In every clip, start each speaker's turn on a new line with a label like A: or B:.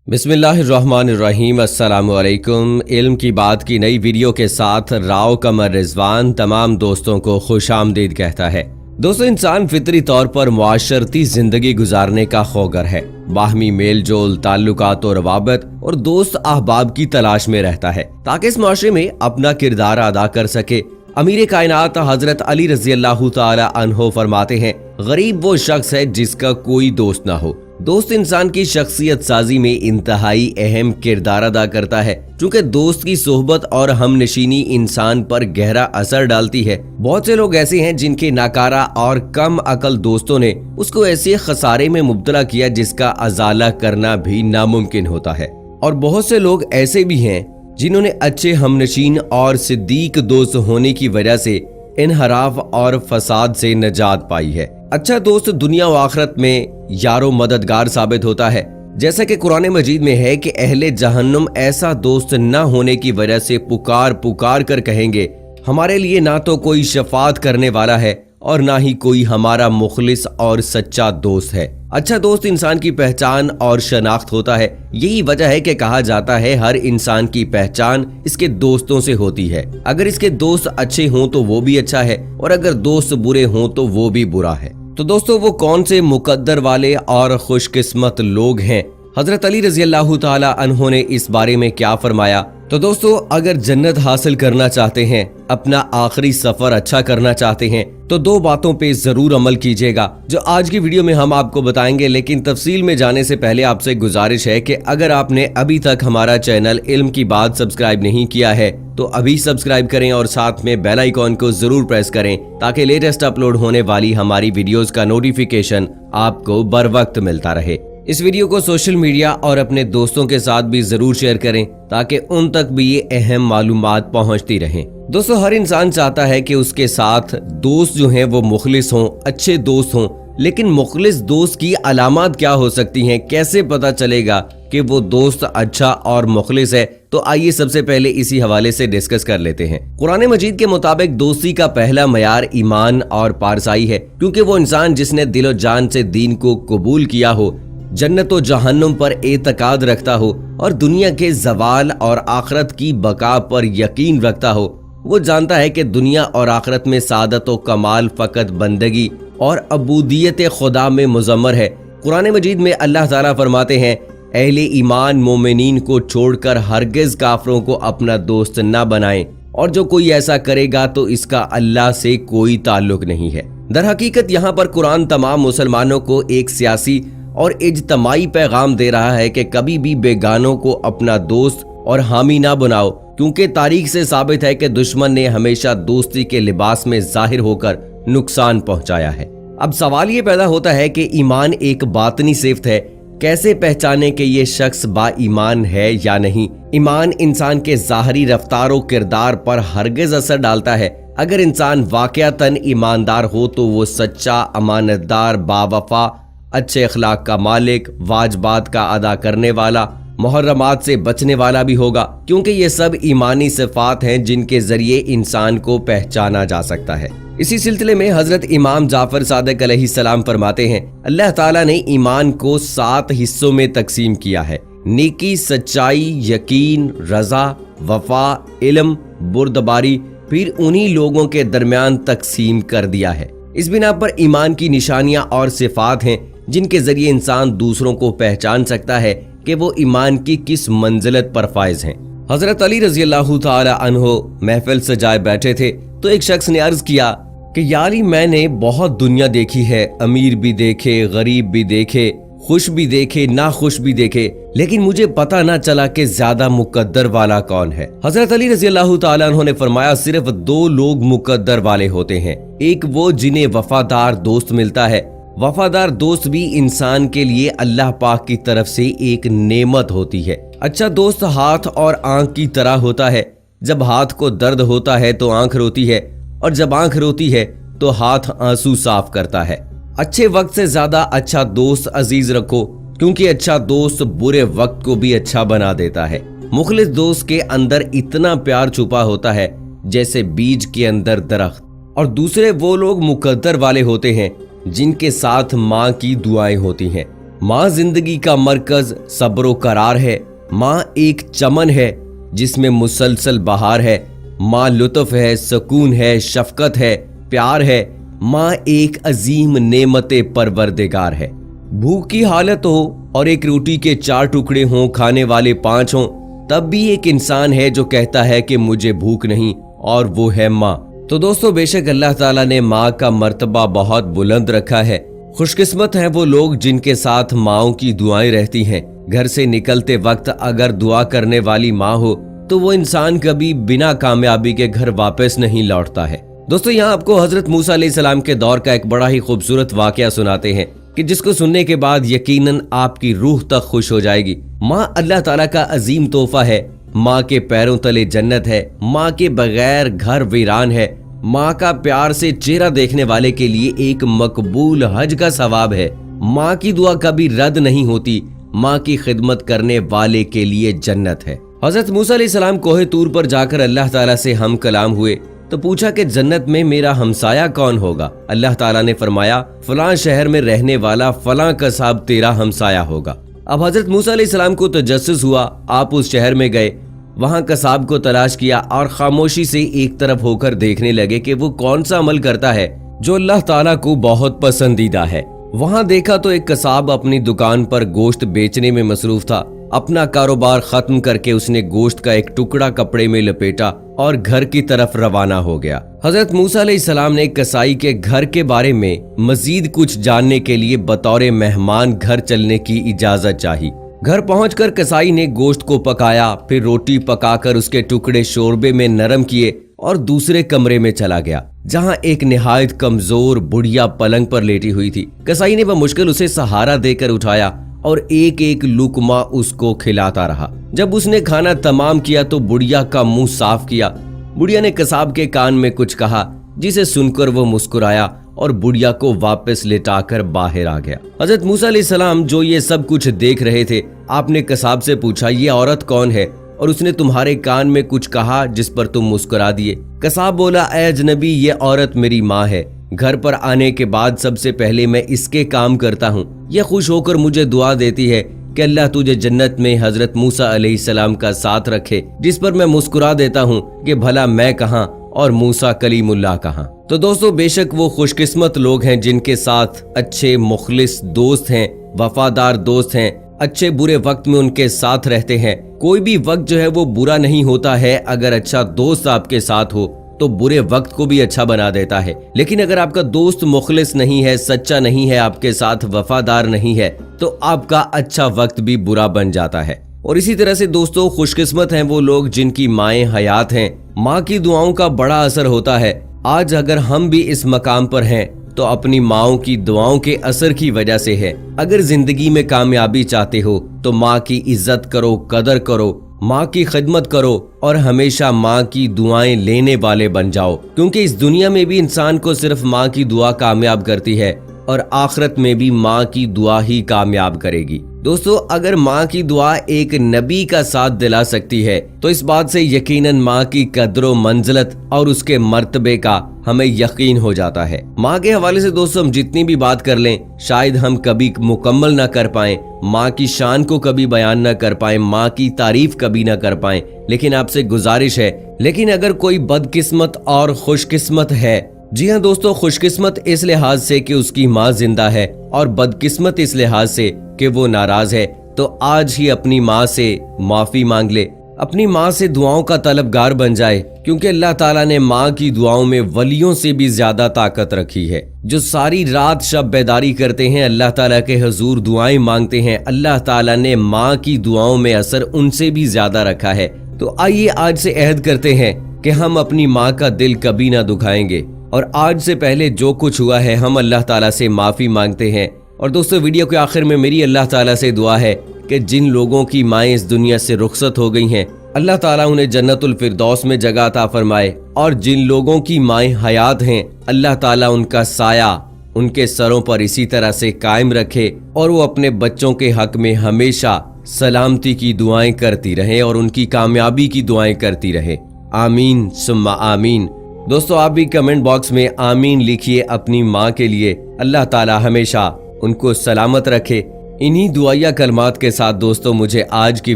A: बिस्मिल्लाहिर्रहमानिर्रहीम। अस्सलाम वालेकुम। इल्म की बात की नई वीडियो के साथ राव कमर रिजवान तमाम दोस्तों को खुशामदीद कहता है। दोस्तों, इंसान फितरी तौर पर मुआशरती जिंदगी गुजारने का खौगर है। बाहमी मेल जोल, ताल्लुकात और रवाबत और दोस्त अहबाब की तलाश में रहता है ताकि इस मुआशरे में अपना किरदार अदा कर सके। अमीर कायनात हजरत अली रज़ी अल्लाह तआला अन्हो फरमाते हैं, गरीब वो शख्स है जिसका कोई दोस्त ना हो। दोस्त इंसान की शख्सियत साजी में इंतहाई अहम किरदार अदा करता है। चूंकि दोस्त की सोहबत और हमनशीनी इंसान पर गहरा असर डालती है। बहुत से लोग ऐसे हैं जिनके नाकारा और कम अकल दोस्तों ने उसको ऐसे खसारे में मुब्तला किया जिसका अजाला करना भी नामुमकिन होता है। और बहुत से लोग ऐसे भी हैं जिन्होंने अच्छे हमनशीन और सिद्दीक दोस्त होने की वजह से इनहराफ और फसाद से निजात पाई है। अच्छा दोस्त दुनिया व आखिरत में यारो मददगार साबित होता है। जैसा कि कुरान मजीद में है कि अहले जहन्नुम ऐसा दोस्त न होने की वजह से पुकार पुकार कर कहेंगे, हमारे लिए ना तो कोई शफात करने वाला है और ना ही कोई हमारा मुखलिस और सच्चा दोस्त है। अच्छा दोस्त इंसान की पहचान और शनाख्त होता है। यही वजह है कि कहा जाता है हर इंसान की पहचान इसके दोस्तों से होती है। अगर इसके दोस्त अच्छे हों तो वो भी अच्छा है और अगर दोस्त बुरे हों तो वो भी बुरा है। तो दोस्तों, वो कौन से मुकद्दर वाले और खुशकिस्मत लोग हैं? हजरत अली रज़ी अल्लाह तआला अन्हो ने इस बारे में क्या फरमाया? तो दोस्तों, अगर जन्नत हासिल करना चाहते हैं, अपना आखिरी सफर अच्छा करना चाहते हैं, तो दो बातों पे जरूर अमल कीजिएगा जो आज की वीडियो में हम आपको बताएंगे। लेकिन तफसील में जाने से पहले आपसे गुजारिश है कि अगर आपने अभी तक हमारा चैनल इल्म की बात सब्सक्राइब नहीं किया है तो अभी सब्सक्राइब करें और साथ में बेल आइकॉन को जरूर प्रेस करें ताकि लेटेस्ट अपलोड होने वाली हमारी वीडियोस का नोटिफिकेशन आपको बर वक्त मिलता रहे। इस वीडियो को सोशल मीडिया और अपने दोस्तों के साथ भी जरूर शेयर करें ताकि उन तक भी ये अहम मालूमात पहुंचती रहें। दोस्तों, हर इंसान चाहता है कि उसके साथ दोस्त जो हैं वो मुखलिस हों, अच्छे दोस्त हों। लेकिन मुखलिस दोस्त की अलामात क्या हो सकती हैं? कैसे पता चलेगा कि वो दोस्त अच्छा और मुखलिस है? तो आइए सबसे पहले इसी हवाले से डिस्कस कर लेते हैं। कुरान मजीद के मुताबिक दोस्ती का पहला मयार ईमान और पारसाई है, क्योंकि वो इंसान जिसने दिलो जान से दीन को कबूल किया हो, जन्नत व जहन्नुम पर एतकाद रखता हो और दुनिया के जवाल और आखिरत की बका पर यकीन रखता हो, वो जानता है कि दुनिया और आखिरत में सादत व कमाल फकत बंदगी और अबूदियत खुदा में मुजम्मर है। कुरान मजीद में अल्लाह ताला फरमाते हैं, अहले ईमान मोमिनीन को छोड़कर हरगिज काफरों को अपना दोस्त न बनाएं और जो कोई ऐसा करेगा तो इसका अल्लाह से कोई ताल्लुक नहीं है। दर हकीकत यहाँ पर कुरान तमाम मुसलमानों को एक सियासी और इज्तमाई पैगाम दे रहा है कि कभी भी बेगानों को अपना दोस्त और हामी ना बनाओ, क्योंकि तारीख से साबित है कि दुश्मन ने हमेशा दोस्ती के लिबास में जाहिर होकर नुकसान पहुंचाया है। अब सवाल ये पैदा होता है कि ईमान एक बातनी सिफ्त है, कैसे पहचाने कि ये शख्स बा ईमान है या नहीं? ईमान इंसान के ज़ाहरी रफ्तार और किरदार पर हरगिज असर डालता है। अगर इंसान वाकयातन ईमानदार हो तो वो सच्चा, अमानतदार, बावफा, अच्छे अखलाक का मालिक, वाजबात का अदा करने वाला, मुहर्रमात से बचने वाला भी होगा, क्योंकि ये सब ईमानी सिफात हैं जिनके जरिए इंसान को पहचाना जा सकता है। इसी सिलसिले में हजरत इमाम जाफर सादिक अलैहिस्सलाम फरमाते हैं, अल्लाह ताला ने ईमान को 7 हिस्सों में तकसीम किया है। नेकी, सच्चाई, यकीन, रजा, वफा, इल्म, बुर्दबारी, फिर उन्हीं लोगों के दरमियान तकसीम कर दिया है। इस बिना पर ईमान की निशानियां और सिफात हैं जिनके जरिए इंसान दूसरों को पहचान सकता है कि वो ईमान की किस मंजिलत पर फाइज हैं। हजरत अली रज़ी अल्लाह तआला अन्हो महफिल सजाए बैठे थे तो एक शख्स ने अर्ज किया कि यारी मैंने बहुत दुनिया देखी है, अमीर भी देखे, गरीब भी देखे, खुश भी देखे, ना खुश भी देखे, लेकिन मुझे पता ना चला कि ज्यादा मुकद्दर वाला कौन है। हजरत अली रज़ी अल्लाह तआला अन्हो ने फरमाया, सिर्फ 2 लोग मुकद्दर वाले होते हैं। एक वो जिन्हें वफादार दोस्त मिलता है। वफादार दोस्त भी इंसान के लिए अल्लाह पाक की तरफ से एक नेमत होती है। अच्छा दोस्त हाथ और आंख की तरह होता है। जब हाथ को दर्द होता है तो आंख रोती है और जब आंख रोती है तो हाथ आंसू साफ करता है। अच्छे वक्त से ज्यादा अच्छा दोस्त अजीज रखो, क्योंकि अच्छा दोस्त बुरे वक्त को भी अच्छा बना देता है। मुखलिस दोस्त के अंदर इतना प्यार छुपा होता है जैसे बीज के अंदर दरख्त। और दूसरे वो लोग मुकद्दर वाले होते हैं जिनके साथ माँ की दुआएं होती हैं। माँ जिंदगी का मरकज सब्रो करार है, माँ एक चमन है जिसमें मुसलसल बहार है, माँ लुत्फ है, सुकून है, शफकत है, प्यार है, माँ एक अजीम नेमते परवरदिगार है। भूख की हालत हो और एक रोटी के 4 टुकड़े हों, खाने वाले 5 हों, तब भी एक इंसान है जो कहता है कि मुझे भूख नहीं, और वो है माँ। तो दोस्तों, बेशक अल्लाह ताला ने माँ का मर्तबा बहुत बुलंद रखा है। खुशकिस्मत हैं वो लोग जिनके साथ माँओं की दुआएं रहती हैं। घर से निकलते वक्त अगर दुआ करने वाली माँ हो तो वो इंसान कभी बिना कामयाबी के घर वापस नहीं लौटता है। दोस्तों, यहाँ आपको हजरत मूसा अलैहिस्सलाम के दौर का एक बड़ा ही खूबसूरत वाकया सुनाते हैं कि जिसको सुनने के बाद यकीनन आपकी रूह तक खुश हो जाएगी। माँ अल्लाह ताला का अजीम तोहफा है। माँ के पैरों तले जन्नत है। माँ के बगैर घर वीरान है। माँ का प्यार से चेहरा देखने वाले के लिए एक मकबूल हज का सवाब है। माँ की दुआ कभी रद्द नहीं होती। माँ की खिदमत करने वाले के लिए जन्नत है। हजरत मूसा अलैहिस्सलाम कोहे तूर पर जाकर अल्लाह ताला से हम कलाम हुए तो पूछा कि जन्नत में मेरा हमसाया कौन होगा। अल्लाह ताला ने फरमाया, फलां शहर में रहने वाला फलां कसाब तेरा हमसाया होगा। अब हजरत मूसा अलैहिस्सलाम को तजस्सुस हुआ। आप उस शहर में गए, वहां कसाब को तलाश किया और खामोशी से एक तरफ होकर देखने लगे कि वो कौन सा अमल करता है जो अल्लाह ताला को बहुत पसंदीदा है। वहां देखा तो एक कसाब अपनी दुकान पर गोश्त बेचने में मसरूफ था। अपना कारोबार खत्म करके उसने गोश्त का एक टुकड़ा कपड़े में लपेटा और घर की तरफ रवाना हो गया। हजरत मूसा अलैहिस्सलाम ने कसाई के घर के बारे में मजीद कुछ जानने के लिए बतौर मेहमान घर चलने की इजाजत चाही। घर पहुंचकर कसाई ने गोश्त को पकाया, फिर रोटी पकाकर उसके टुकड़े शोरबे में नरम किए और दूसरे कमरे में चला गया जहां एक निहायत कमजोर बुढ़िया पलंग पर लेटी हुई थी। कसाई ने बमुश्किल उसे सहारा देकर उठाया और एक एक लुकमा उसको खिलाता रहा। जब उसने खाना तमाम किया तो बुढ़िया का मुंह साफ किया। बुढ़िया ने कसाब के कान में कुछ कहा जिसे सुनकर वो मुस्कुराया और बुढ़िया को वापस लेटाकर बाहर आ गया। हजरत मूसा अलैहिस्सलाम जो ये सब कुछ देख रहे थे, आपने कसाब से पूछा, ये औरत कौन है और उसने तुम्हारे कान में कुछ कहा जिस पर तुम मुस्कुरा दिए। कसाब बोला, ऐ अजनबी, ये औरत मेरी माँ है। घर पर आने के बाद सबसे पहले मैं इसके काम करता हूँ। यह खुश होकर मुझे दुआ देती है कि अल्लाह तुझे जन्नत में हजरत मूसा अलैहिस्सलाम का साथ रखे, जिस पर मैं मुस्कुरा देता हूँ कि भला मैं कहाँ और मूसा कलीमुल्लाह कहाँ। तो दोस्तों, बेशक वो खुशकिस्मत लोग हैं जिनके साथ अच्छे मुखलिस दोस्त हैं, वफादार दोस्त हैं, अच्छे बुरे वक्त में उनके साथ रहते हैं। कोई भी वक्त जो है वो बुरा नहीं होता है। अगर अच्छा दोस्त आपके साथ हो तो बुरे वक्त को भी अच्छा बना देता है। लेकिन अगर आपका दोस्त मुखलिस नहीं है, सच्चा नहीं है, आपके साथ वफादार नहीं है, तो आपका अच्छा वक्त भी बुरा बन जाता है। और इसी तरह से दोस्तों, खुशकिस्मत हैं वो लोग जिनकी माएं हयात हैं। माँ की दुआओं का बड़ा असर होता है। आज अगर हम भी इस मकाम पर हैं तो अपनी माँओं की दुआओं के असर की वजह से है। अगर जिंदगी में कामयाबी चाहते हो तो माँ की इज्जत करो, कदर करो, माँ की खिदमत करो और हमेशा माँ की दुआएं लेने वाले बन जाओ, क्योंकि इस दुनिया में भी इंसान को सिर्फ माँ की दुआ कामयाब करती है और आखिरत में भी माँ की दुआ ही कामयाब करेगी। दोस्तों, अगर माँ की दुआ एक नबी का साथ दिला सकती है तो इस बात से यकीनन माँ की कदर मंजिलत और उसके मर्तबे का हमें यकीन हो जाता है। माँ के हवाले से दोस्तों हम जितनी भी बात कर लें शायद हम कभी मुकम्मल ना कर पाएं, माँ की शान को कभी बयान न कर पाएं, माँ की तारीफ कभी न कर पाएं। लेकिन आपसे गुजारिश है, लेकिन अगर कोई बदकिस्मत और खुशकिस्मत है, जी हाँ दोस्तों, खुशकिस्मत इस लिहाज से कि उसकी माँ जिंदा है और बदकिस्मत इस लिहाज से कि वो नाराज है, तो आज ही अपनी माँ से माफी मांग ले, अपनी माँ से दुआओं का तलबगार बन जाए, क्योंकि अल्लाह ताला ने माँ की दुआओं में वलियों से भी ज्यादा ताकत रखी है। जो सारी रात शब बेदारी करते हैं, अल्लाह ताला के हुजूर दुआएं मांगते हैं, अल्लाह ताला ने माँ की दुआओं में असर उनसे भी ज्यादा रखा है। तो आइए आज से अहद करते हैं कि हम अपनी माँ का दिल कभी ना दुखाएंगे और आज से पहले जो कुछ हुआ है हम अल्लाह ताला से माफी मांगते हैं। और दोस्तों, वीडियो के आखिर में मेरी अल्लाह ताला से दुआ है कि जिन लोगों की माएँ इस दुनिया से रुखसत हो गई हैं, अल्लाह ताला उन्हें जन्नतुल फिरदौस में जगह अता फरमाए, और जिन लोगों की माएँ हयात हैं अल्लाह ताला उनका साया उनके सरों पर इसी तरह से कायम रखे और वो अपने बच्चों के हक में हमेशा सलामती की दुआएं करती रहें और उनकी कामयाबी की दुआएं करती रहें। आमीन सुम्मा आमीन। दोस्तों, आप भी कमेंट बॉक्स में आमीन लिखिए अपनी माँ के लिए। अल्लाह ताला हमेशा उनको सलामत रखे, انہی دعائیہ کلمات کے ساتھ دوستوں مجھے آج کی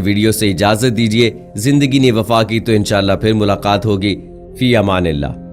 A: ویڈیو سے اجازت دیجیے. زندگی نے وفا کی تو انشاءاللہ پھر ملاقات ہوگی. فی امان اللہ.